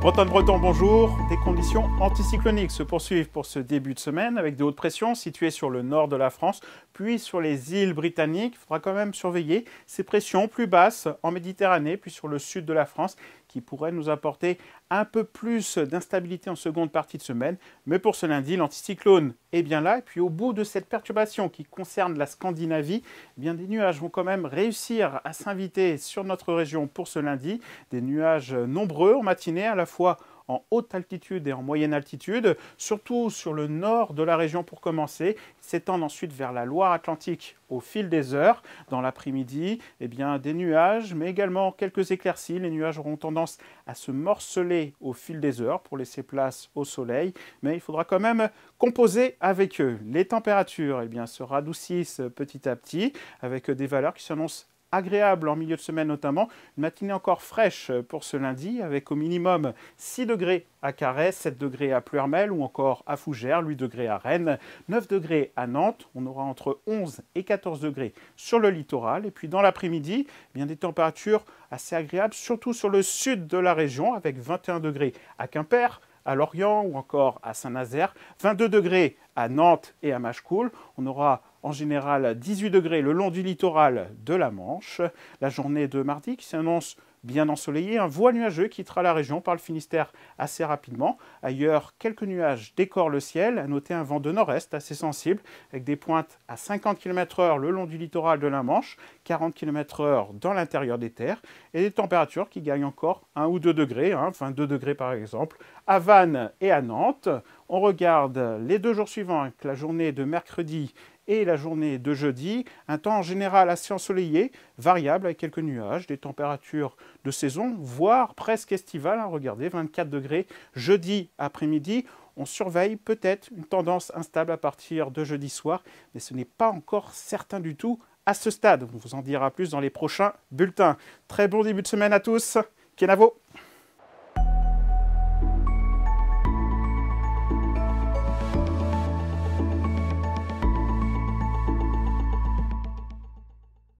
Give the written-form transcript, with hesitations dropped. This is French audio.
Bretonne-Breton, bonjour. Des conditions anticycloniques se poursuivent pour ce début de semaine avec des hautes pressions situées sur le nord de la France, puis sur les îles britanniques. Il faudra quand même surveiller ces pressions plus basses en Méditerranée, puis sur le sud de la France, qui pourraient nous apporter un peu plus d'instabilité en seconde partie de semaine. Mais pour ce lundi, l'anticyclone est bien là. Et puis au bout de cette perturbation qui concerne la Scandinavie, eh bien des nuages vont quand même réussir à s'inviter sur notre région pour ce lundi. Des nuages nombreux en matinée, à la fois en haute altitude et en moyenne altitude, surtout sur le nord de la région pour commencer, s'étendent ensuite vers la Loire-Atlantique au fil des heures. Dans l'après-midi, eh bien, des nuages, mais également quelques éclaircies. Les nuages auront tendance à se morceler au fil des heures pour laisser place au soleil, mais il faudra quand même composer avec eux. Les températures eh bien, se radoucissent petit à petit, avec des valeurs qui s'annoncent agréable en milieu de semaine notamment. Une matinée encore fraîche pour ce lundi avec au minimum 6 degrés à Carhaix, 7 degrés à Pluermel ou encore à Fougères, 8 degrés à Rennes, 9 degrés à Nantes. On aura entre 11 et 14 degrés sur le littoral. Et puis dans l'après-midi, eh bien des températures assez agréables, surtout sur le sud de la région avec 21 degrés à Quimper, à Lorient ou encore à Saint-Nazaire, 22 degrés à Nantes et à Machecoul. On aura en général 18 degrés le long du littoral de la Manche. La journée de mardi qui s'annonce bien ensoleillée, un voile nuageux quittera la région par le Finistère assez rapidement. Ailleurs, quelques nuages décorent le ciel. À noter un vent de nord-est assez sensible avec des pointes à 50 km/h le long du littoral de la Manche, 40 km/h dans l'intérieur des terres et des températures qui gagnent encore 1 ou 2 degrés, 22 degrés par exemple, à Vannes et à Nantes. On regarde les 2 jours suivants avec la journée de mercredi et la journée de jeudi, un temps en général assez ensoleillé, variable avec quelques nuages, des températures de saison, voire presque estivales. Regardez, 24 degrés jeudi après-midi. On surveille peut-être une tendance instable à partir de jeudi soir, mais ce n'est pas encore certain du tout à ce stade. On vous en dira plus dans les prochains bulletins. Très bon début de semaine à tous. Kenavo!